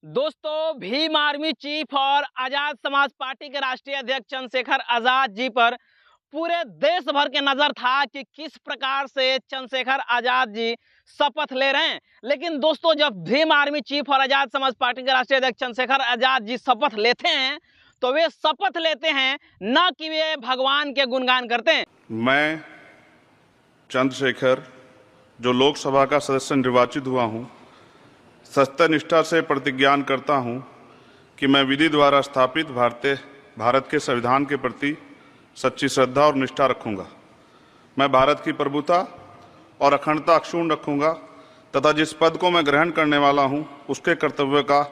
दोस्तों, Bhim army chief और Azad Samaj party के राष्ट्रीय अध्यक्ष चंद्रशेखर आजाद जी पर पूरे देश भर के नजर था कि किस प्रकार से चंद्रशेखर आजाद जी शपथ ले रहे हैं। लेकिन दोस्तों, जब भीम आर्मी चीफ और आजाद समाज पार्टी के राष्ट्रीय अध्यक्ष चंद्रशेखर आजाद जी शपथ लेते हैं तो वे शपथ लेते हैं न कि वे भगवान के गुणगान करते हैं। मैं चंद्रशेखर, जो लोकसभा का सदस्य निर्वाचित हुआ हूं, सत्यनिष्ठा से प्रतिज्ञान करता हूं कि मैं विधि द्वारा स्थापित भारत के संविधान के प्रति सच्ची श्रद्धा और निष्ठा रखूंगा। मैं भारत की प्रभुता और अखंडता अक्षुण्ण रखूंगा तथा जिस पद को मैं ग्रहण करने वाला हूं उसके कर्तव्य का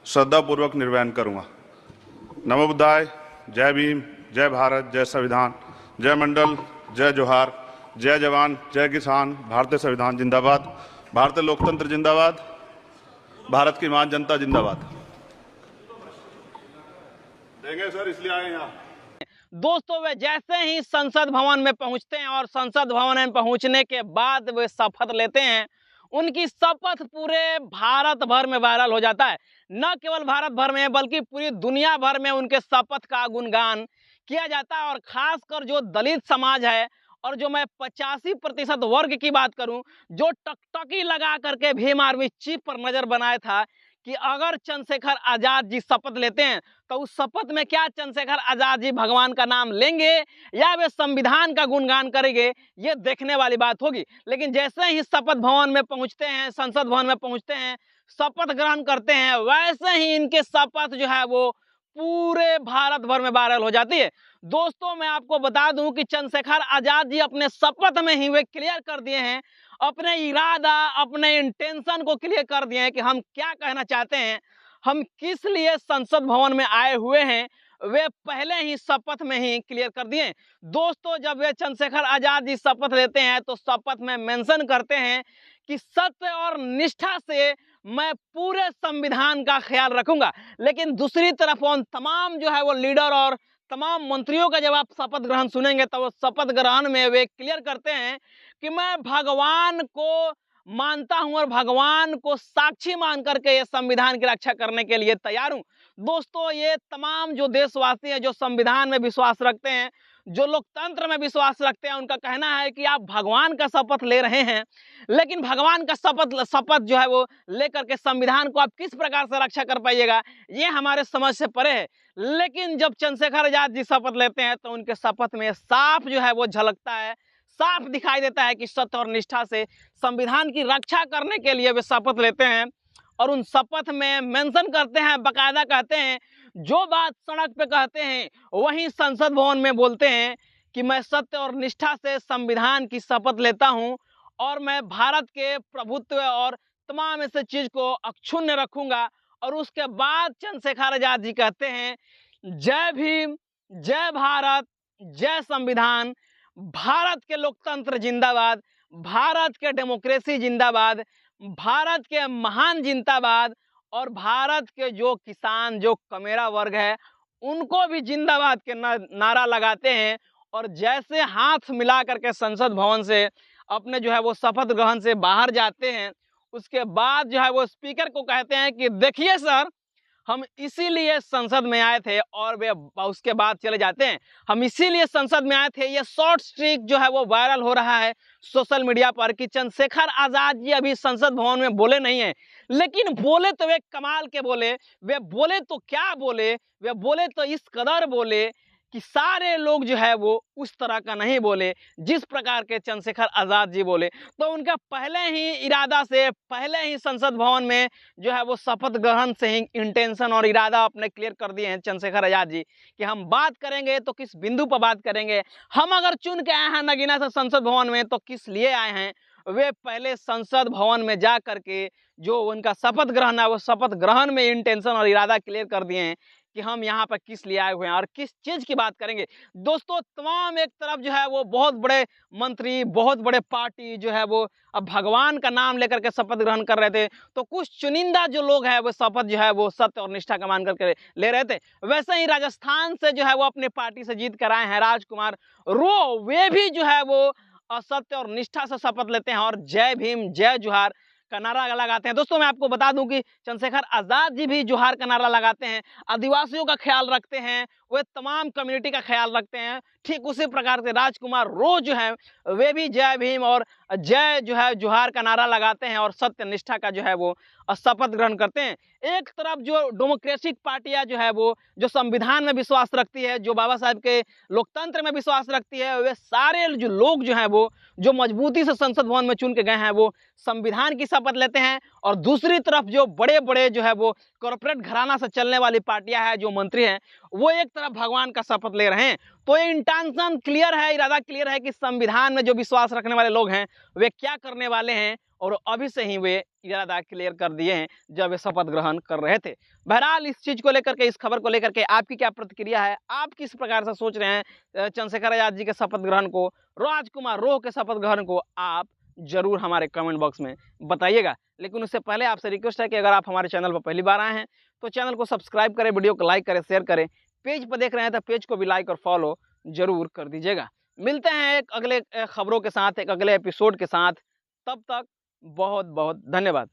श्रद्धापूर्वक निर्वहन करूंगा। नमो बुद्धाय। जय भीम, जय भारत, जय संविधान, जय मंडल, जय जोहार, जय जवान, जय किसान। भारतीय संविधान जिंदाबाद, भारतीय लोकतंत्र जिंदाबाद, भारत की महान जनता जिंदाबाद। देंगे सर, इसलिए आए यहाँ। दोस्तों, वे जैसे ही संसद भवन में पहुंचते हैं और संसद भवन में पहुंचने के बाद वे शपथ लेते हैं, उनकी शपथ पूरे भारत भर में वायरल हो जाता है। न केवल भारत भर में बल्कि पूरी दुनिया भर में उनके शपथ का गुणगान किया जाता है। और खासकर जो दलित समाज है और जो मैं 85% वर्ग की बात करूं, जो टकटकी लगा करके भीम आर्मी चीफ पर नजर बनाया था कि अगर चंद्रशेखर आजाद जी शपथ लेते हैं तो उस शपथ में क्या चंद्रशेखर आजाद जी भगवान का नाम लेंगे या वे संविधान का गुणगान करेंगे, ये देखने वाली बात होगी। लेकिन जैसे ही शपथ भवन में पहुंचते हैं, संसद भवन में पहुंचते हैं, शपथ ग्रहण करते हैं, वैसे ही इनके शपथ जो है वो पूरे भारत भर में वायरल हो जाती है। दोस्तों, मैं आपको बता दूं कि चंद्रशेखर आजाद जी अपने शपथ में ही वे क्लियर कर दिए हैं, अपने इरादा, अपने इंटेंशन को क्लियर कर दिए हैं कि हम क्या कहना चाहते हैं, हम किस लिए संसद भवन में आए हुए हैं, वे पहले ही शपथ में ही क्लियर कर दिए। दोस्तों, जब वे चंद्रशेखर आजाद जी शपथ लेते हैं तो शपथ में मेंशन करते हैं कि सत्य और निष्ठा से मैं पूरे संविधान का ख्याल रखूंगा। लेकिन दूसरी तरफ उन तमाम जो है वो लीडर और तमाम मंत्रियों का जब आप शपथ ग्रहण सुनेंगे तो वो शपथ ग्रहण में वे क्लियर करते हैं कि मैं भगवान को मानता हूं और भगवान को साक्षी मान करके ये संविधान की रक्षा करने के लिए तैयार हूं। दोस्तों, ये तमाम जो देशवासी हैं, जो संविधान में विश्वास रखते हैं, जो लोकतंत्र में विश्वास रखते हैं, उनका कहना है कि आप भगवान का शपथ ले रहे हैं, लेकिन भगवान का शपथ जो है वो लेकर के संविधान को आप किस प्रकार से रक्षा कर पाइएगा, ये हमारे समझ से परे है। लेकिन जब चंद्रशेखर आजाद जी शपथ लेते हैं तो उनके शपथ में साफ जो है वो झलकता है, साफ दिखाई देता है कि सत्य और निष्ठा से संविधान की रक्षा करने के लिए वे शपथ लेते हैं। और उन शपथ में मेंशन करते हैं, बकायदा कहते हैं, जो बात सड़क पे कहते हैं वहीं संसद भवन में बोलते हैं कि मैं सत्य और निष्ठा से संविधान की शपथ लेता हूं और मैं भारत के प्रभुत्व और तमाम ऐसे चीज को अक्षुण्ण रखूंगा। और उसके बाद चंद्रशेखर आजाद जी कहते हैं, जय भीम, जय भारत, जय संविधान, भारत के लोकतंत्र जिंदाबाद, भारत के डेमोक्रेसी जिंदाबाद, भारत के महान जिंदाबाद और भारत के जो किसान, जो कमेरा वर्ग है, उनको भी जिंदाबाद के नारा लगाते हैं। और जैसे हाथ मिला करके संसद भवन से अपने जो है वो शपथ ग्रहण से बाहर जाते हैं, उसके बाद जो है वो स्पीकर को कहते हैं कि देखिए सर, हम इसीलिए संसद में आए थे। और वे उसके बाद चले जाते हैं, हम इसीलिए संसद में आए थे। ये शॉर्ट स्ट्रीक जो है वो वायरल हो रहा है सोशल मीडिया पर कि चंद्रशेखर आजाद जी अभी संसद भवन में बोले नहीं है, लेकिन बोले तो वे कमाल के बोले। वे बोले तो क्या बोले, वे बोले तो इस कदर बोले कि सारे लोग जो है वो उस तरह का नहीं बोले जिस प्रकार के चंद्रशेखर आजाद जी बोले। तो उनका पहले ही इरादा से, पहले ही संसद भवन में जो है वो शपथ ग्रहण से ही इंटेंशन और इरादा अपने क्लियर कर दिए हैं चंद्रशेखर आजाद जी कि हम बात करेंगे तो किस बिंदु पर बात करेंगे। हम अगर चुन के आए हैं नगीना से संसद भवन में तो किस लिए आए हैं। वे पहले संसद भवन में जा करके जो उनका शपथ ग्रहण है वो शपथ ग्रहण में इंटेंशन और इरादा क्लियर कर दिए हैं कि हम यहाँ पर किस लिए आए हुए हैं और किस चीज की बात करेंगे। दोस्तों, तमाम एक तरफ जो है वो बहुत बड़े मंत्री, बहुत बड़े पार्टी जो है वो अब भगवान का नाम लेकर के शपथ ग्रहण कर रहे थे, तो कुछ चुनिंदा जो लोग हैं वो शपथ जो है वो सत्य और निष्ठा का मान करके ले रहे थे। वैसे ही राजस्थान से जो है वो अपनी पार्टी से जीत कर आए हैं राजकुमार रो, वे भी जो है वो असत्य और निष्ठा से शपथ लेते हैं और जय भीम, जय जोहार, का नारा लगाते हैं। दोस्तों मैं आपको बता दूं कि चंद्रशेखर आजाद जी भी जोहार का नारा लगाते हैं, आदिवासियों का ख्याल रखते हैं, वे तमाम कम्युनिटी का ख्याल रखते हैं। ठीक उसी प्रकार से राजकुमार रोज जो है वे भी जय भीम और जय जो है जोहार का नारा लगाते हैं और सत्य निष्ठा का जो है वो शपथ ग्रहण करते हैं। एक तरफ जो डेमोक्रेटिक पार्टियां जो है वो जो संविधान में विश्वास रखती है, जो बाबा साहब के लोकतंत्र में विश्वास रखती है, वे सारे जो लोग जो हैं वो जो मजबूती से संसद भवन में चुन के गए हैं वो संविधान की शपथ लेते हैं। और दूसरी तरफ जो बड़े बड़े जो है वो कॉर्पोरेट घराना से चलने वाली पार्टियां हैं, जो मंत्री हैं, वो एक तरफ भगवान का शपथ ले रहे हैं। तो ये इंटेंशन क्लियर है, इरादा क्लियर है कि संविधान में जो विश्वास रखने वाले लोग हैं वे क्या करने वाले हैं, और अभी से ही वे इरादा क्लियर कर दिए हैं जब वे शपथ ग्रहण कर रहे थे। बहरहाल इस चीज को लेकर के, इस खबर को लेकर के आपकी क्या प्रतिक्रिया है? आप किस प्रकार से सोच रहे हैं चंद्रशेखर आजाद जी के शपथ ग्रहण को, राजकुमार रोह के शपथ ग्रहण को? आप जरूर हमारे कमेंट बॉक्स में बताइएगा। लेकिन उससे पहले आपसे रिक्वेस्ट है कि अगर आप हमारे चैनल पर पहली बार आए हैं तो चैनल को सब्सक्राइब करें, वीडियो को लाइक करें, शेयर करें। पेज पर देख रहे हैं तो पेज को भी लाइक और फॉलो जरूर कर दीजिएगा। मिलते हैं एक अगले खबरों के साथ, एक अगले एपिसोड के साथ। तब तक बहुत बहुत धन्यवाद।